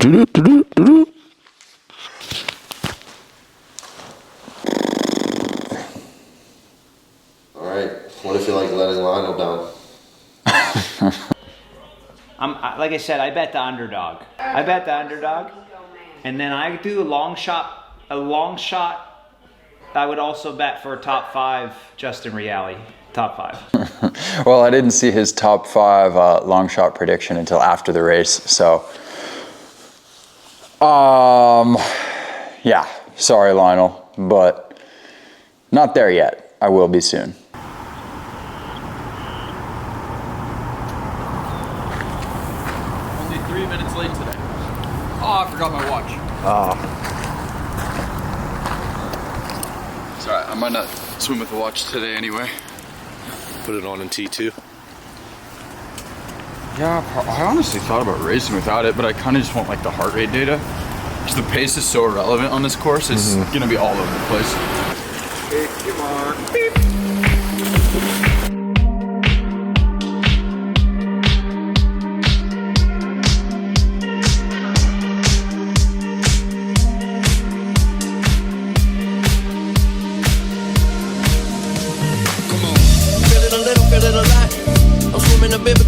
right. What if you like letting Lionel down? Like I said, I bet the underdog. And then I do a long shot. I would also bet for a top 5 Justin Reale. Top 5. Well, I didn't see his top 5 long shot prediction until after the race. So, yeah, sorry, Lionel, but not there yet. I will be soon. Only 3 minutes late today. Oh, I forgot my watch. Sorry, I might not swim with a watch today anyway. Put it on in T2. Yeah, I honestly thought about racing without it, but I kind of just want like the heart rate data. Because the pace is so irrelevant on this course, it's gonna be all over the place. Pick your mark. Beep.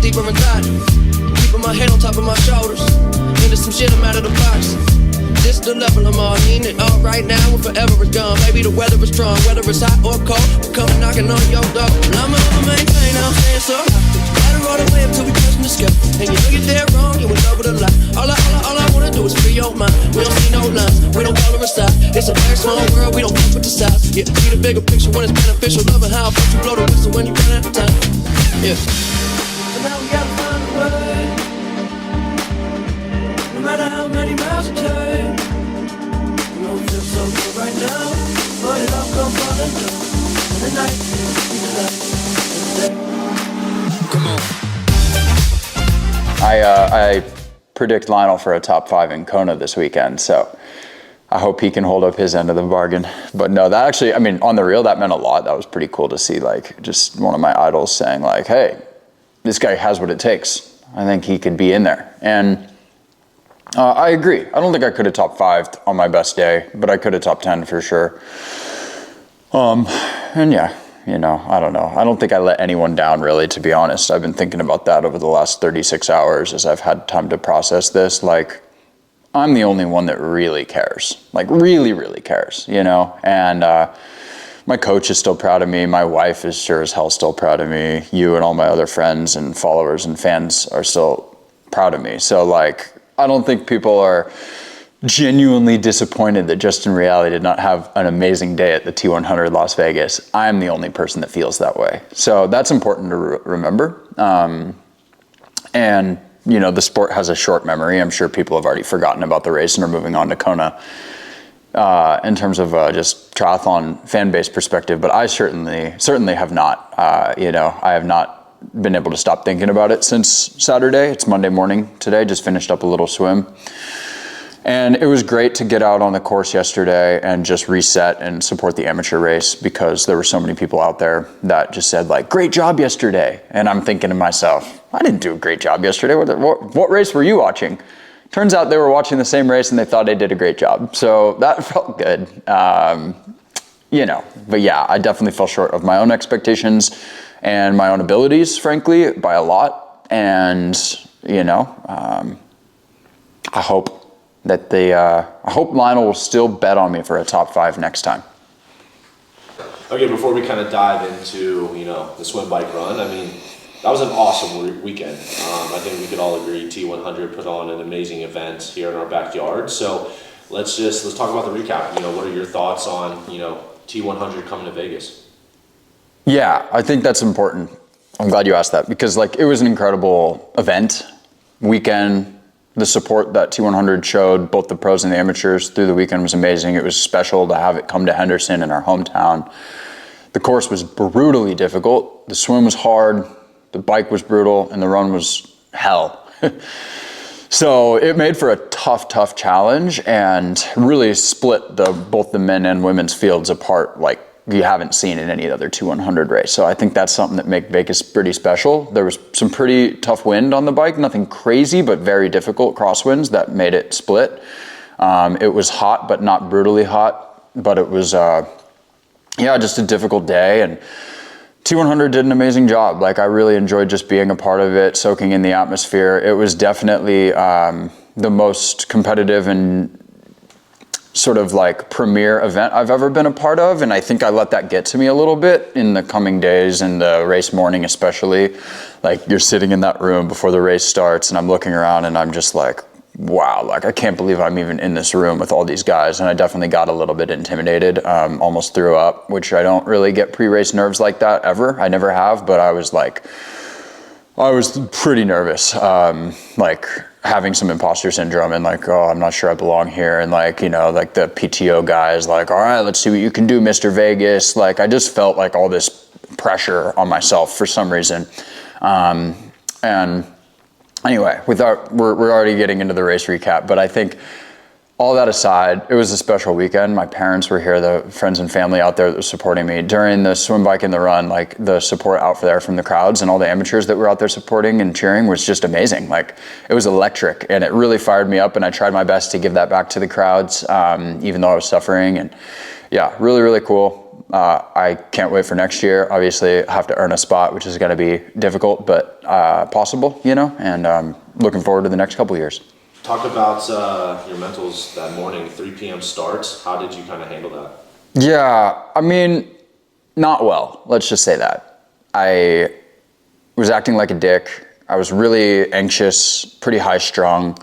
Deeper inside, keeping my head on top of my shoulders. Into some shit, I'm out of the box. This the level I'm on, mean it all right now and forever is gone. Maybe the weather is strong, whether it's hot or cold, we're coming knocking on your door. And I'ma maintain, I'm staying so high. Gotta roll the way up till we touching the sky. And you know you're dead wrong, you in love with a lie. All I wanna do is free your mind. We don't see no lines, we don't color a style. It's a very small world, we don't fuck with the size. Yeah, see the bigger picture when it's beneficial. Loving how you blow the whistle when you run out of time. Yeah. Now we gotta find a way. No matter how many miles it takes. We don't feel so good right now, but it all comes falling down. In the night, in the light, in the day. Come on. I predict Lionel for a top 5 in Kona this weekend, so I hope he can hold up his end of the bargain. But no, that actually, I mean, on the real, that meant a lot. That was pretty cool to see, like, just one of my idols saying, like, hey, this guy has what it takes. I think he could be in there. And I agree. I don't think I could have top 5 on my best day, but I could have top 10 for sure. And yeah, you know, I don't know. I don't think I let anyone down really, to be honest. I've been thinking about that over the last 36 hours as I've had time to process this. Like, I'm the only one that really cares. Like, really, really cares, you know? And, my coach is still proud of me. My wife is sure as hell still proud of me. You and all my other friends and followers and fans are still proud of me. So, like, I don't think people are genuinely disappointed that Justin Reale did not have an amazing day at the T100 Las Vegas. I'm the only person that feels that way. So that's important to remember. And, you know, the sport has a short memory. I'm sure people have already forgotten about the race and are moving on to Kona. In terms of just triathlon fan base perspective, but I certainly have not. You know, I have not been able to stop thinking about it since Saturday. It's Monday morning today. Just finished up a little swim, and it was great to get out on the course yesterday and just reset and support the amateur race, because there were so many people out there that just said, like, great job yesterday, and I'm thinking to myself, I didn't do a great job yesterday. What race were you watching? Turns out they were watching the same race and they thought I did a great job. So that felt good, you know, but yeah, I definitely fell short of my own expectations and my own abilities, frankly, by a lot. And, you know, I hope that I hope Lionel will still bet on me for a top 5 next time. Okay, before we kind of dive into, you know, the swim, bike, run, I mean, that was an awesome weekend. I think we could all agree T100 put on an amazing event here in our backyard. So let's talk about the recap. You know, what are your thoughts on, you know, T100 coming to Vegas? Yeah, I think that's important. I'm glad you asked that, because, like, it was an incredible event, weekend. The support that T100 showed, both the pros and the amateurs, through the weekend was amazing. It was special to have it come to Henderson in our hometown. The course was brutally difficult. The swim was hard. The bike was brutal, and the run was hell. So it made for a tough challenge, and really split both the men and women's fields apart, like, you haven't seen in any other T100 race. So I think that's something that make Vegas pretty special. There was some pretty tough wind on the bike, nothing crazy, but very difficult crosswinds that made it split. It was hot, but not brutally hot, but it was, just a difficult day. And T100 did an amazing job. Like, I really enjoyed just being a part of it, soaking in the atmosphere. It was definitely the most competitive and sort of like premier event I've ever been a part of. And I think I let that get to me a little bit in the coming days and the race morning, especially. Like, you're sitting in that room before the race starts and I'm looking around and I'm just like, wow, like I can't believe I'm even in this room with all these guys. And I definitely got a little bit intimidated, almost threw up, which I don't really get pre-race nerves like that ever. I never have, but I was pretty nervous, like having some imposter syndrome and like, oh, I'm not sure I belong here. And like, you know, like the PTO guys like, all right, let's see what you can do, Mr. Vegas. Like, I just felt like all this pressure on myself for some reason. And anyway, we're already getting into the race recap, but I think all that aside, it was a special weekend. My parents were here, the friends and family out there that were supporting me. During the swim, bike, and the run, like the support out there from the crowds and all the amateurs that were out there supporting and cheering was just amazing. Like, it was electric and it really fired me up, and I tried my best to give that back to the crowds, even though I was suffering. And yeah, really, really cool. I can't wait for next year. Obviously, I have to earn a spot, which is going to be difficult, but possible, you know, and looking forward to the next couple years. Talk about your mentals that morning, 3 p.m. starts. How did you kind of handle that? Yeah, I mean, not well. Let's just say that. I was acting like a dick. I was really anxious, pretty high strung.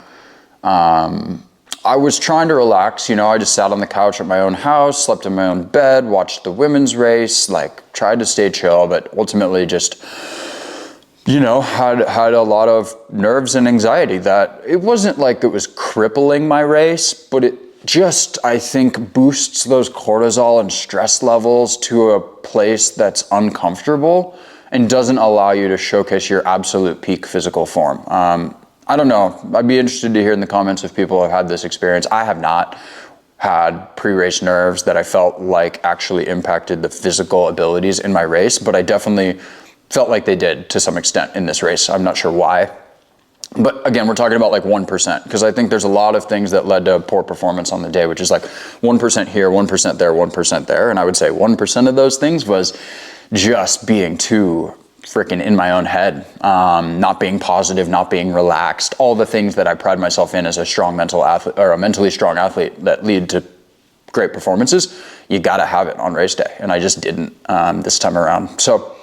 I was trying to relax, you know, I just sat on the couch at my own house, slept in my own bed, watched the women's race, like tried to stay chill, but ultimately just, you know, had a lot of nerves and anxiety that it wasn't like it was crippling my race, but it just, I think, boosts those cortisol and stress levels to a place that's uncomfortable and doesn't allow you to showcase your absolute peak physical form. I don't know. I'd be interested to hear in the comments if people have had this experience. I have not had pre-race nerves that I felt like actually impacted the physical abilities in my race, but I definitely felt like they did to some extent in this race. I'm not sure why. But again, we're talking about like 1%, because I think there's a lot of things that led to poor performance on the day, which is like 1% here, 1% there, 1% there. And I would say 1% of those things was just being too freaking in my own head, not being positive, not being relaxed, all the things that I pride myself in as a strong mental athlete or a mentally strong athlete that lead to great performances. You got to have it on race day. And I just didn't this time around. So,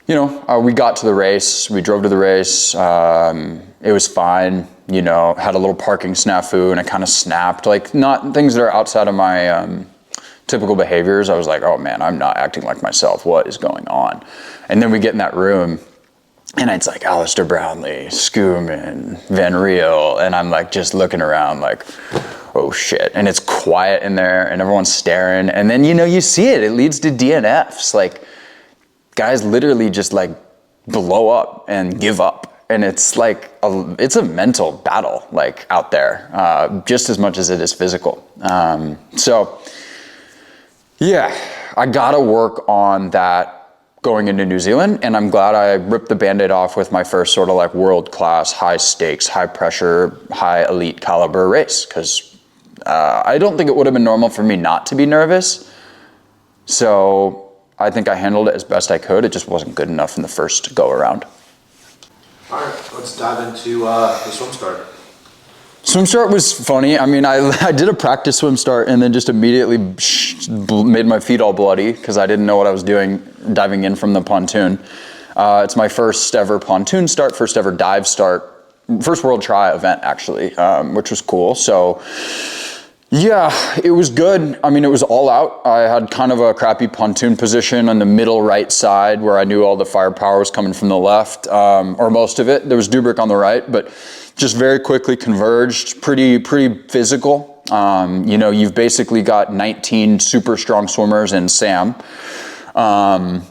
you know, we got to the race, we drove to the race. It was fine, you know, had a little parking snafu and it kind of snapped, like not things that are outside of my typical behaviors. I was like, oh man, I'm not acting like myself. What is going on? And then we get in that room and it's like Alistair Brownlee, Schoeman, Van Riel. And I'm like, just looking around like, oh shit. And it's quiet in there and everyone's staring. And then, you know, you see it leads to DNFs. Like, guys literally just like blow up and give up. And it's like, it's a mental battle, like out there, just as much as it is physical. So yeah, I gotta work on that going into New Zealand. And I'm glad I ripped the Band-Aid off with my first sort of like world-class, high stakes, high pressure, high elite caliber race. Cause I don't think it would have been normal for me not to be nervous. So I think I handled it as best I could. It just wasn't good enough in the first go around. All right, let's dive into the swim start. Swim start was funny. I mean, I did a practice swim start and then just immediately made my feet all bloody because I didn't know what I was doing diving in from the pontoon. It's my first ever pontoon start, first ever dive start, first world try event actually, which was cool. So yeah, it was good. I mean, it was all out. I had kind of a crappy pontoon position on the middle right side where I knew all the firepower was coming from the left, or most of it. There was Dubrick on the right, but just very quickly converged, pretty physical. You know, you've basically got 19 super strong swimmers and Sam. And,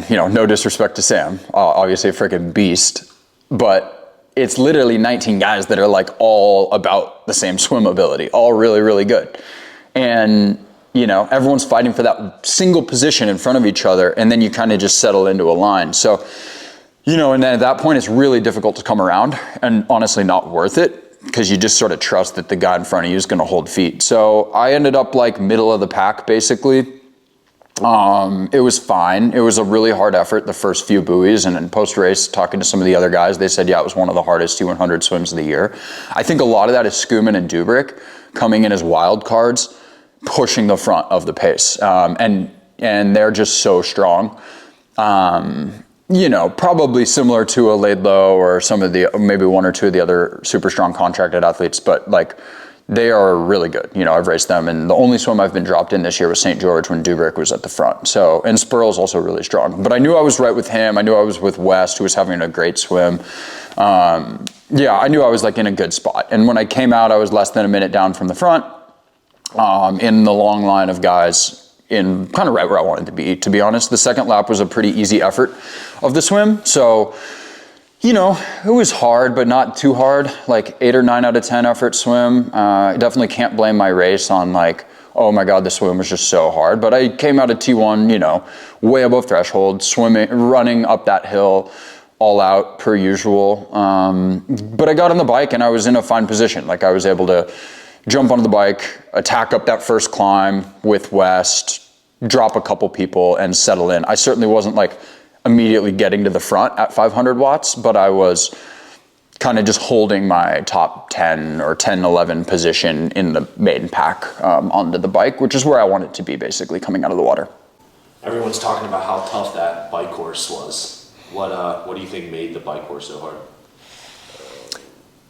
you know, no disrespect to Sam, obviously a freaking beast, but it's literally 19 guys that are like all about the same swim ability, all really, really good. And You know, everyone's fighting for that single position in front of each other, and then you kind of just settle into a line. So, you know, and then at that point, it's really difficult to come around, and honestly not worth it, because you just sort of trust that the guy in front of you is going to hold feet. So I ended up like middle of the pack, basically. It was fine. It was a really hard effort, the first few buoys, and in post-race, talking to some of the other guys, they said, yeah, it was one of the hardest T100 swims of the year. I think a lot of that is Skuman and Dubrick coming in as wild cards, pushing the front of the pace, and they're just so strong. You know, probably similar to a Laidlow or some of the, maybe one or two of the other super strong contracted athletes, but like, they are really good. You know, I've raced them, and the only swim I've been dropped in this year was St. George when Dubrick was at the front. So, and Spurl's also really strong. But I knew I was right with him. I knew I was with West, who was having a great swim. Yeah, I knew I was like in a good spot. And when I came out, I was less than a minute down from the front, in the long line of guys, in kind of right where I wanted to be honest. The second lap was a pretty easy effort of the swim. So, you know, it was hard, but not too hard, like 8 or 9 out of 10 effort swim. I definitely can't blame my race on like, oh my God, the swim was just so hard. But I came out of T1, you know, way above threshold, swimming, running up that hill, all out per usual. But I got on the bike and I was in a fine position. Like I was able to jump onto the bike, attack up that first climb with West, drop a couple people and settle in. I certainly wasn't like immediately getting to the front at 500 watts, but I was kind of just holding my top 10 or 10, 11 position in the maiden pack onto the bike, which is where I wanted to be basically coming out of the water. Everyone's talking about how tough that bike course was. What do you think made the bike course so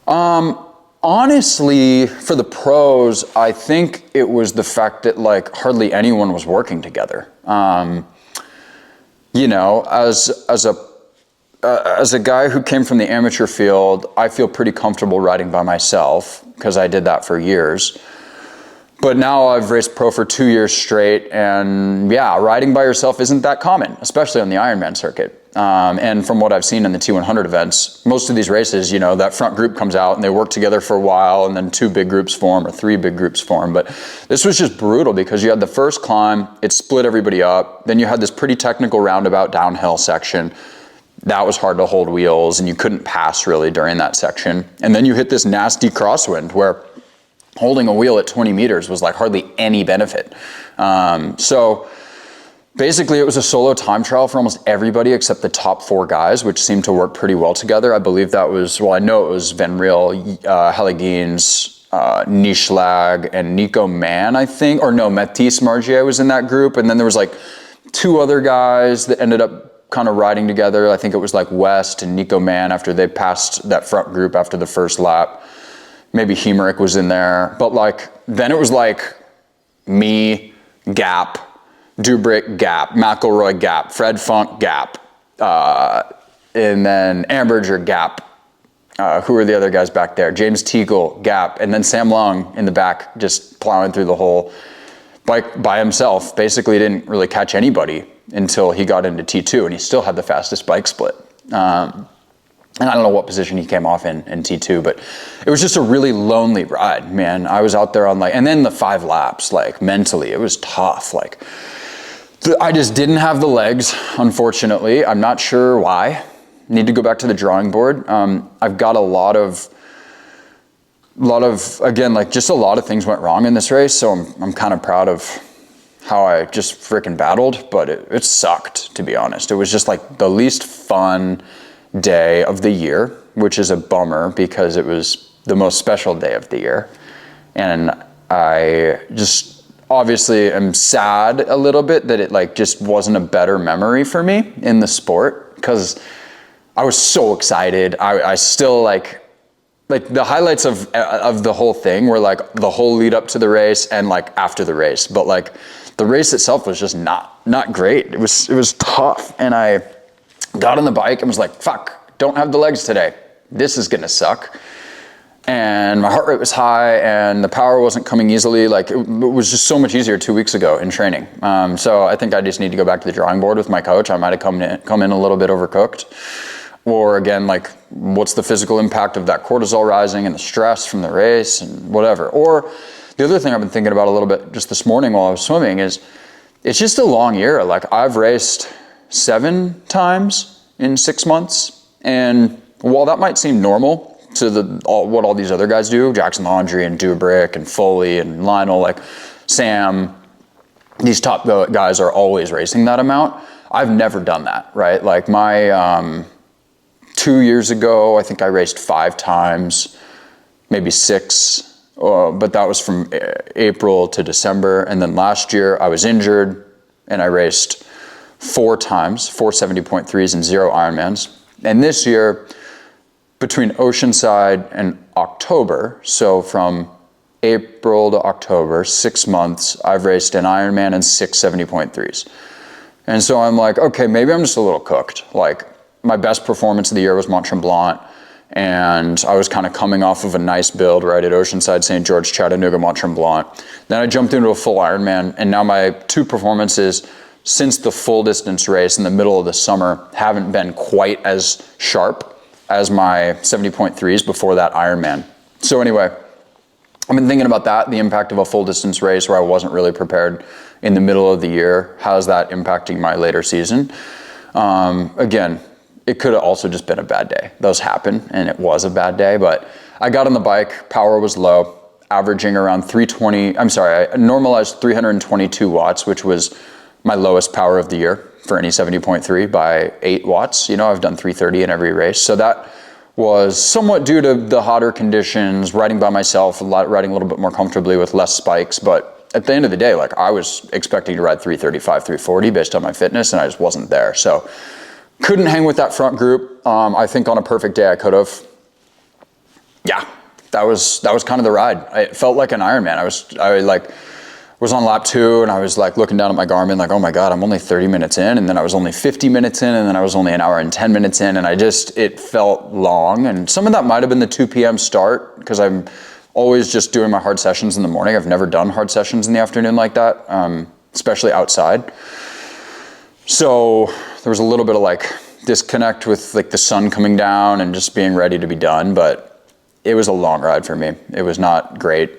hard? Honestly, for the pros, I think it was the fact that like hardly anyone was working together. You know, as a guy who came from the amateur field, I feel pretty comfortable riding by myself because I did that for years. But now I've raced pro for 2 years straight, and yeah, riding by yourself isn't that common, especially on the Ironman circuit. And from what I've seen in the T100 events, most of these races, you know, that front group comes out and they work together for a while, and then 2 big groups form or 3 big groups form. But this was just brutal because you had the first climb, it split everybody up. Then you had this pretty technical roundabout downhill section. That was hard to hold wheels, and you couldn't pass really during that section. And then you hit this nasty crosswind where holding a wheel at 20 meters was like hardly any benefit. So basically it was a solo time trial for almost everybody except the top 4 guys, which seemed to work pretty well together. I believe that was, well, I know it was Van Riel, Helligines, Nischlag, and Nico Mann, I think, or no, Mathis Margier was in that group. And then there was like 2 other guys that ended up kind of riding together. I think it was like West and Nico Mann after they passed that front group after the first lap. Maybe Hemerick was in there, but like, then it was like me, Gap, Dubrick, Gap, McElroy, Gap, Fred Funk, Gap, and then Amberger, Gap. Who were the other guys back there? James Teagle, Gap, and then Sam Long in the back, just plowing through the whole bike by himself. Basically didn't really catch anybody until he got into T2, and he still had the fastest bike split. And I don't know what position he came off in T2, but it was just a really lonely ride, man. I was out there on like, and then the 5 laps, like mentally, it was tough. Like, I just didn't have the legs, unfortunately. I'm not sure why. Need to go back to the drawing board. I've got a lot of, again, like just a lot of things went wrong in this race. So I'm kind of proud of how I just freaking battled, but it sucked, to be honest. It was just like the least fun day of the year, which is a bummer because it was the most special day of the year. And I just obviously am sad a little bit that it like just wasn't a better memory for me in the sport, because I was so excited. I still like the highlights of the whole thing were like the whole lead up to the race and like after the race, but like the race itself was just not great. It was tough, and I got on the bike and was like, fuck, don't have the legs today. This is gonna suck. And my heart rate was high and the power wasn't coming easily. Like it was just so much easier 2 weeks ago in training. So I think I just need to go back to the drawing board with my coach. I might've come in a little bit overcooked. Or again, like what's the physical impact of that cortisol rising and the stress from the race and whatever. Or the other thing I've been thinking about a little bit just this morning while I was swimming is it's just a long year. Like I've raced 7 times in 6 months. And while that might seem normal to what all these other guys do, Jackson Laundrie and Dubrick and Foley and Lionel, like Sam, these top guys are always racing that amount. I've never done that, right? Like my 2 years ago, I think I raced 5 times, maybe 6, but that was from April to December. And then last year I was injured and I raced 4 times, 4 70.3s and 0 Ironmans. And this year, between Oceanside and October, so from April to October, 6 months, I've raced an Ironman and 6 70.3s. And so I'm like, okay, maybe I'm just a little cooked. Like my best performance of the year was Mont Tremblant, and I was kind of coming off of a nice build right at Oceanside, St. George, Chattanooga, Mont Tremblant. Then I jumped into a full Ironman, and now my 2 performances since the full distance race in the middle of the summer haven't been quite as sharp as my 70.3s before that Ironman. So anyway, I've been thinking about that, the impact of a full distance race where I wasn't really prepared in the middle of the year. How's that impacting my later season? Again, it could have also just been a bad day. Those happen, and it was a bad day, but I got on the bike, power was low, averaging around I normalized 322 watts, which was my lowest power of the year for any 70.3 by 8 watts. You know, I've done 330 in every race. So that was somewhat due to the hotter conditions, riding by myself, riding a little bit more comfortably with less spikes. But at the end of the day, like I was expecting to ride 335, 340 based on my fitness, and I just wasn't there. So couldn't hang with that front group. I think on a perfect day I could have. Yeah, that was kind of the ride. It felt like an Ironman. I was on lap 2 and I was like looking down at my Garmin like, oh my God, I'm only 30 minutes in, and then I was only 50 minutes in, and then I was only an hour and 10 minutes in, and it felt long. And some of that might have been the 2 p.m. start, because I'm always just doing my hard sessions in the morning. I've never done hard sessions in the afternoon like that, especially outside. So there was a little bit of like disconnect with like the sun coming down and just being ready to be done, but it was a long ride for me. It was not great.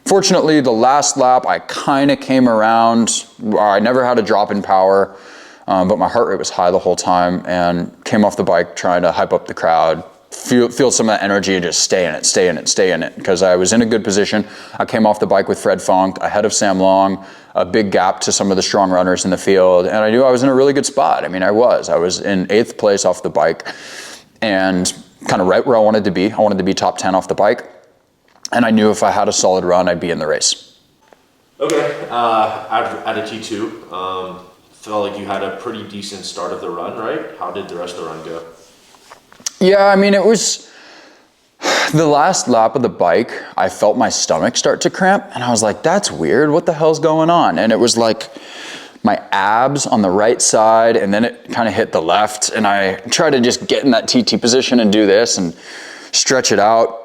Fortunately, the last lap, I kind of came around. I never had a drop in power, but my heart rate was high the whole time, and came off the bike trying to hype up the crowd, feel some of that energy and just stay in it, because I was in a good position. I came off the bike with Fred Funk, ahead of Sam Long, a big gap to some of the strong runners in the field, and I knew I was in a really good spot. I mean, I was in 8th place off the bike, and kind of right where I wanted to be. I wanted to be top 10 off the bike. And I knew if I had a solid run, I'd be in the race. Okay, at a T2, felt like you had a pretty decent start of the run, right? How did the rest of the run go? Yeah, I mean, it was the last lap of the bike, I felt my stomach start to cramp, and I was like, that's weird, what the hell's going on? And it was like my abs on the right side, and then it kind of hit the left, and I tried to just get in that TT position and do this and stretch it out.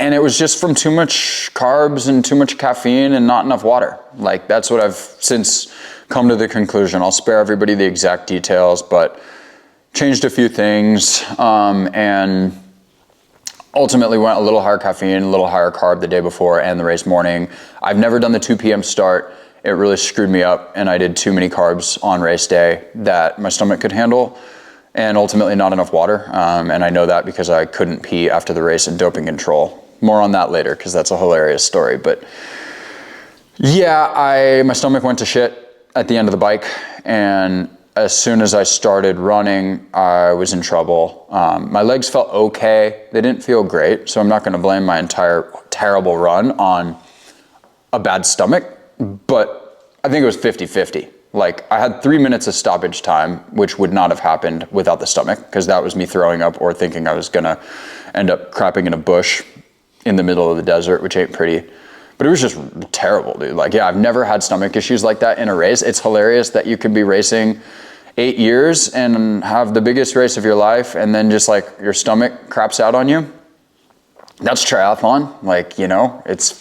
And it was just from too much carbs and too much caffeine and not enough water. Like that's what I've since come to the conclusion. I'll spare everybody the exact details, but changed a few things, and ultimately went a little higher caffeine, a little higher carb the day before and the race morning. I've never done the 2 p.m. start. It really screwed me up, and I did too many carbs on race day that my stomach could handle, and ultimately not enough water. And I know that because I couldn't pee after the race in doping control. More on that later, because that's a hilarious story. But yeah, my stomach went to shit at the end of the bike, and as soon as I started running, I was in trouble. My legs felt okay. They didn't feel great, so I'm not going to blame my entire terrible run on a bad stomach, but I think it was 50-50. Like, I had 3 minutes of stoppage time, which would not have happened without the stomach, because that was me throwing up or thinking I was going to end up crapping in a bush in the middle of the desert, which ain't pretty. But it was just terrible, dude. Like, yeah, I've never had stomach issues like that in a race. It's hilarious that you could be racing 8 years and have the biggest race of your life, and then just like your stomach craps out on you. That's triathlon. Like, you know, it's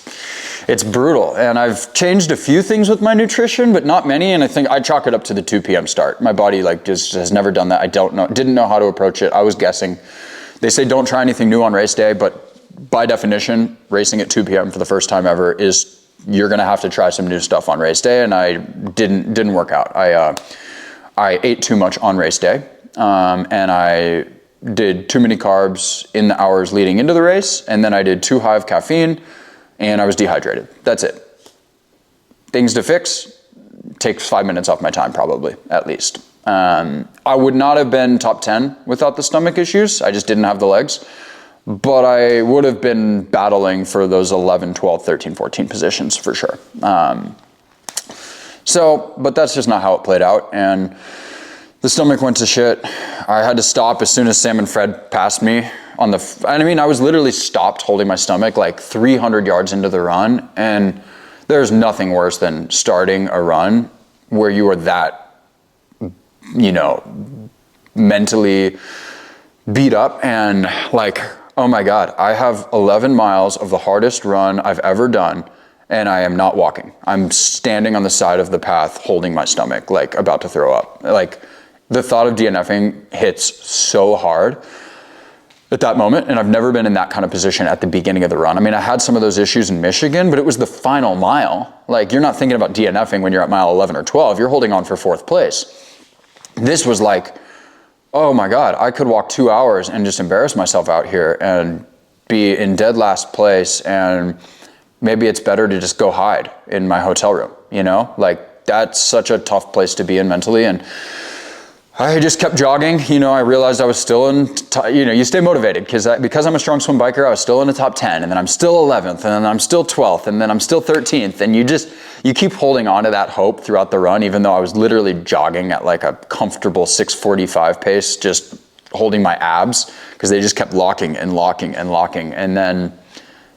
brutal. And I've changed a few things with my nutrition, but not many. And I think I chalk it up to the 2 p.m. start. My body like just has never done that. Didn't know how to approach it. I was guessing. They say don't try anything new on race day, but by definition, racing at 2 p.m. for the first time ever is, you're gonna have to try some new stuff on race day, and I didn't work out. I ate too much on race day, and I did too many carbs in the hours leading into the race, and then I did too high of caffeine, and I was dehydrated. That's it. Things to fix, takes 5 minutes off my time probably, at least. I would not have been top 10 without the stomach issues. I just didn't have the legs. But I would have been battling for those 11, 12, 13, 14 positions for sure. But that's just not how it played out. And the stomach went to shit. I had to stop as soon as Sam and Fred passed me on the, I was literally stopped holding my stomach like 300 yards into the run. And there's nothing worse than starting a run where you are that, mentally beat up and like, oh my God, I have 11 miles of the hardest run I've ever done, and I am not walking. I'm standing on the side of the path holding my stomach, like about to throw up. Like the thought of DNFing hits so hard at that moment, and I've never been in that kind of position at the beginning of the run. I had some of those issues in Michigan, but it was the final mile. Like you're not thinking about DNFing when you're at mile 11 or 12, you're holding on for 4th place. This was like, oh my God, I could walk 2 hours and just embarrass myself out here and be in dead last place, and maybe it's better to just go hide in my hotel room, Like that's such a tough place to be in mentally. And I just kept jogging. I realized I was still in, you stay motivated because I'm a strong swim biker, I was still in the top 10, and then I'm still 11th, and then I'm still 12th, and then I'm still 13th. And you keep holding on to that hope throughout the run, even though I was literally jogging at like a comfortable 6:45 pace, just holding my abs because they just kept locking and locking and locking. And then,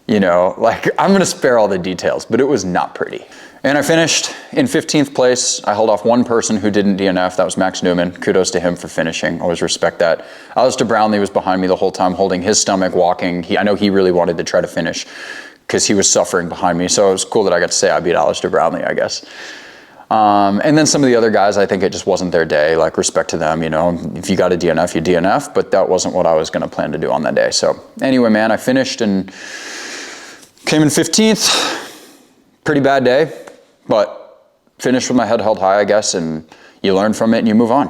I'm going to spare all the details, but it was not pretty. And I finished in 15th place. I held off one person who didn't DNF. That was Max Newman. Kudos to him for finishing. Always respect that. Alistair Brownlee was behind me the whole time, holding his stomach, walking. I know he really wanted to try to finish because he was suffering behind me. So it was cool that I got to say I beat Alistair Brownlee, I guess. And then some of the other guys, I think it just wasn't their day. Like, respect to them, If you got a DNF, you DNF. But that wasn't what I was going to plan to do on that day. So anyway, man, I finished and came in 15th. Pretty bad day. But finished with my head held high, I guess, and you learn from it and you move on.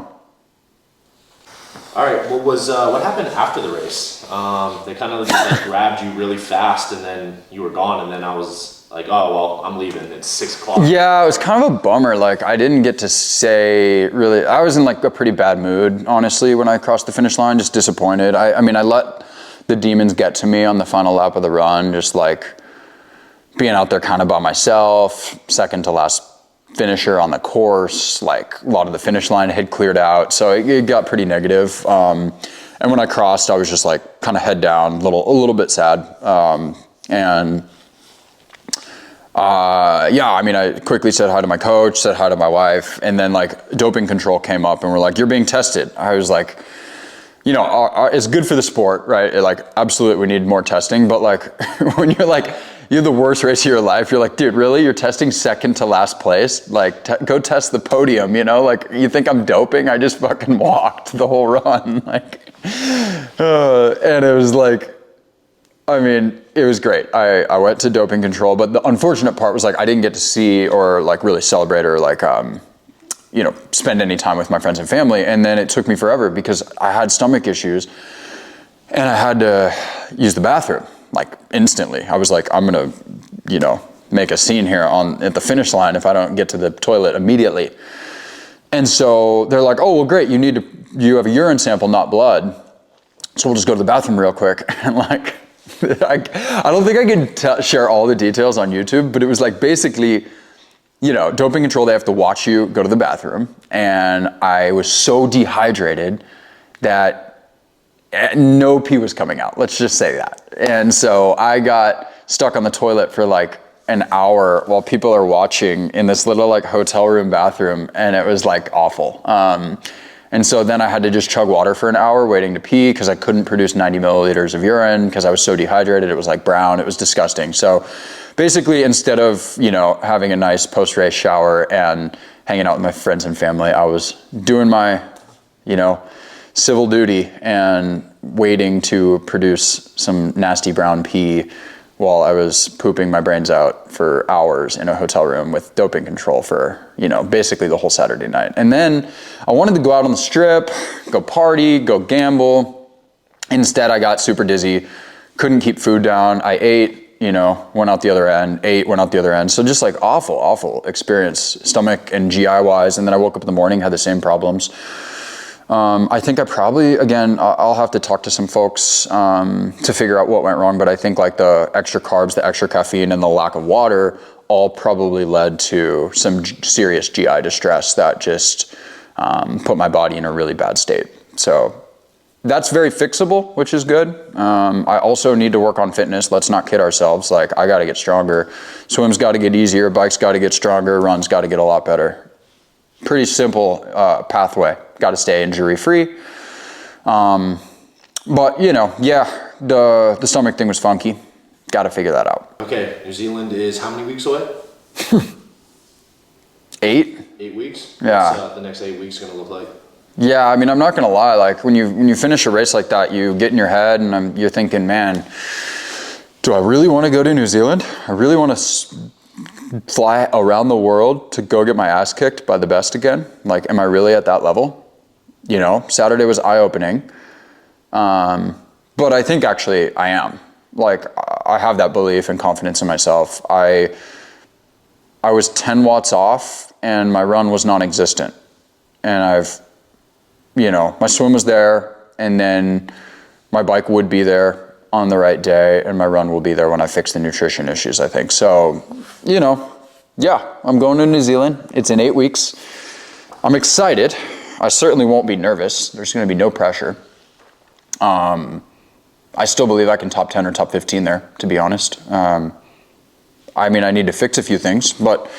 All right, what happened after the race? They kind of just grabbed you really fast, and then you were gone, and then I was like, oh, well, I'm leaving. It's 6 o'clock. Yeah, it was kind of a bummer. Like, I didn't get to say really, I was in like a pretty bad mood, honestly, when I crossed the finish line, just disappointed. I let the demons get to me on the final lap of the run, just like being out there kind of by myself, second to last finisher on the course, like a lot of the finish line had cleared out. So it got pretty negative. And when I crossed, I was just like kind of head down, a little bit sad. I quickly said hi to my coach, said hi to my wife, and then like doping control came up and we're like, you're being tested. I was like, it's good for the sport, right? Absolutely, we need more testing. But like when you're the worst race of your life, you're like, dude, really? You're testing second to last place? Like, go test the podium, Like, you think I'm doping? I just fucking walked the whole run. And it was like, it was great. I went to doping control, but the unfortunate part was like, I didn't get to see or like really celebrate or like, spend any time with my friends and family. And then it took me forever because I had stomach issues and I had to use the bathroom. Like instantly. I was like, I'm gonna, make a scene here at the finish line if I don't get to the toilet immediately. And so they're like, oh, well, great. You have a urine sample, not blood. So we'll just go to the bathroom real quick. And like, I don't think I can share all the details on YouTube, but it was like basically, doping control, they have to watch you go to the bathroom. And I was so dehydrated that no pee was coming out. Let's just say that. And so I got stuck on the toilet for like an hour while people are watching in this little like hotel room bathroom. And it was like awful. And so then I had to just chug water for an hour waiting to pee because I couldn't produce 90 milliliters of urine because I was so dehydrated. It was like brown. It was disgusting. So basically, instead of, having a nice post-race shower and hanging out with my friends and family, I was doing my, civil duty and waiting to produce some nasty brown pee while I was pooping my brains out for hours in a hotel room with doping control for, basically the whole Saturday night. And then I wanted to go out on the strip, go party, go gamble. Instead, I got super dizzy, couldn't keep food down. I ate, went out the other end, went out the other end. So just like awful experience, stomach and GI wise. And then I woke up in the morning, had the same problems. I think I probably, again, I'll have to talk to some folks to figure out what went wrong, but I think like the extra carbs, the extra caffeine, and the lack of water all probably led to some serious GI distress that just put my body in a really bad state. So that's very fixable, which is good. I also need to work on fitness. Let's not kid ourselves. Like, I got to get stronger. Swim's got to get easier. Bike's got to get stronger. Run's got to get a lot better. Pretty simple pathway. Got to stay injury free. But the stomach thing was funky. Got to figure that out. Okay, New Zealand is how many weeks away? 8. 8 weeks? Yeah. What's the next 8 weeks going to look like? Yeah, I mean, I'm not gonna lie. Like when you finish a race like that, you get in your head and you're thinking, man, do I really want to go to New Zealand? I really want to fly around the world to go get my ass kicked by the best again? Like, am I really at that level? Saturday was eye-opening. But I think actually I am. Like, I have that belief and confidence in myself. I was 10 watts off and my run was non-existent. And my swim was there, and then my bike would be there on the right day, and my run will be there when I fix the nutrition issues, I think. So, yeah, I'm going to New Zealand. It's in 8 weeks. I'm excited. I certainly won't be nervous. There's going to be no pressure. I still believe I can top 10 or top 15 there, to be honest. I need to fix a few things, but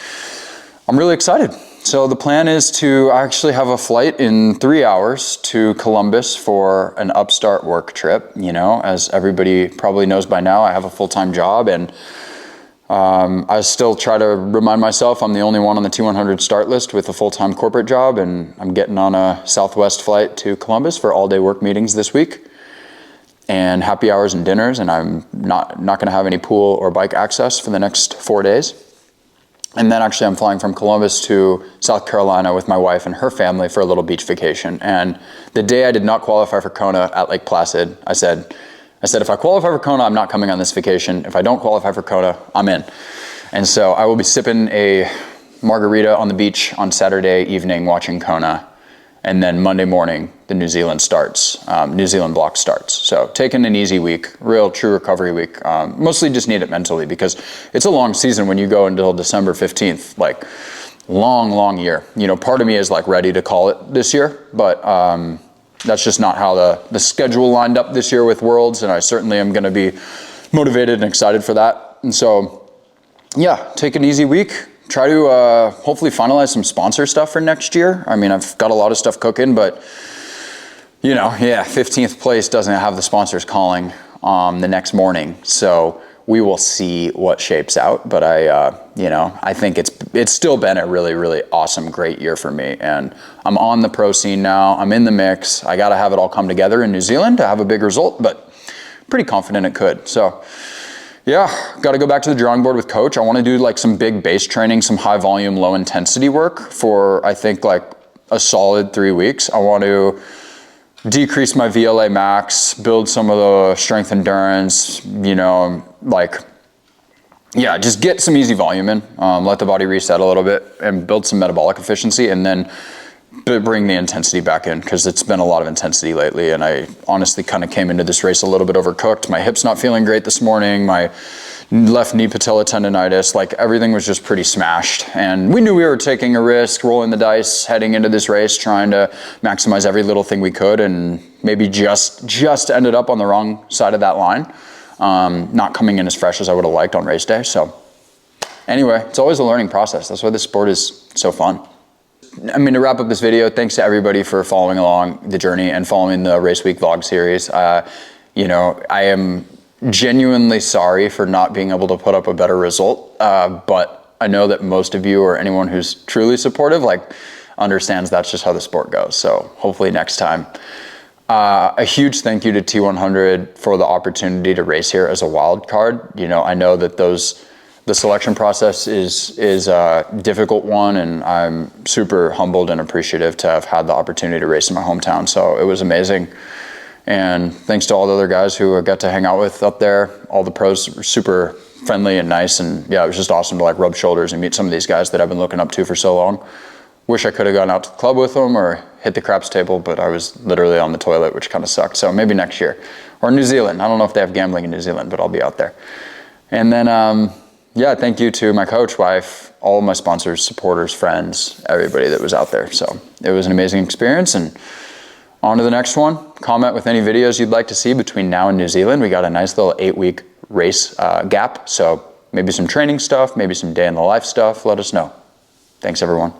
I'm really excited. So the plan is to actually have a flight in 3 hours to Columbus for an upstart work trip. As everybody probably knows by now, I have a full-time job, and I still try to remind myself I'm the only one on the T100 start list with a full-time corporate job, and I'm getting on a Southwest flight to Columbus for all-day work meetings this week and happy hours and dinners, and I'm not going to have any pool or bike access for the next 4 days. And then actually I'm flying from Columbus to South Carolina with my wife and her family for a little beach vacation. And the day I did not qualify for Kona at Lake Placid, I said, if I qualify for Kona, I'm not coming on this vacation. If I don't qualify for Kona, I'm in. And so I will be sipping a margarita on the beach on Saturday evening watching Kona. And then Monday morning, the New Zealand block starts. So taking an easy week, real true recovery week. Mostly just need it mentally because it's a long season when you go until December 15th, like long year. Part of me is like ready to call it this year, but that's just not how the schedule lined up this year with Worlds. And I certainly am going to be motivated and excited for that. And so, yeah, take an easy week. Try to hopefully finalize some sponsor stuff for next year. I've got a lot of stuff cooking, but 15th place doesn't have the sponsors calling the next morning. So we will see what shapes out. But I think it's still been a really, really awesome, great year for me. And I'm on the pro scene now. I'm in the mix. I got to have it all come together in New Zealand to have a big result, but pretty confident it could. So yeah, got to go back to the drawing board with coach. I want to do like some big base training, some high volume, low intensity work for, I think, like a solid 3 weeks. I want to decrease my VLA max, build some of the strength endurance, just get some easy volume in, let the body reset a little bit and build some metabolic efficiency, and then bring the intensity back in because it's been a lot of intensity lately, and I honestly kind of came into this race a little bit overcooked. My hip's not feeling great this morning, my left knee patella tendonitis, like everything was just pretty smashed, and we knew we were taking a risk, rolling the dice, heading into this race, trying to maximize every little thing we could, and maybe just ended up on the wrong side of that line, not coming in as fresh as I would have liked on race day. So anyway, it's always a learning process. That's why this sport is so fun. To wrap up this video, thanks to everybody for following along the journey and following the Race Week vlog series. I am genuinely sorry for not being able to put up a better result, but I know that most of you or anyone who's truly supportive understands that's just how the sport goes. So hopefully next time A huge thank you to T100 for the opportunity to race here as a wild card. You know, I know that the selection process is a difficult one, and I'm super humbled and appreciative to have had the opportunity to race in my hometown. So it was amazing. And thanks to all the other guys who I got to hang out with up there. All the pros were super friendly and nice, and yeah, it was just awesome to like rub shoulders and meet some of these guys that I've been looking up to for so long. Wish I could have gone out to the club with them or hit the craps table, but I was literally on the toilet, which kind of sucked. So maybe next year. Or New Zealand. I don't know if they have gambling in New Zealand, but I'll be out there. And then, yeah, thank you to my coach, wife, all of my sponsors, supporters, friends, everybody that was out there. So it was an amazing experience, and on to the next one. Comment with any videos you'd like to see between now and New Zealand. We got a nice little 8-week race gap. So maybe some training stuff, maybe some day in the life stuff. Let us know. Thanks, everyone.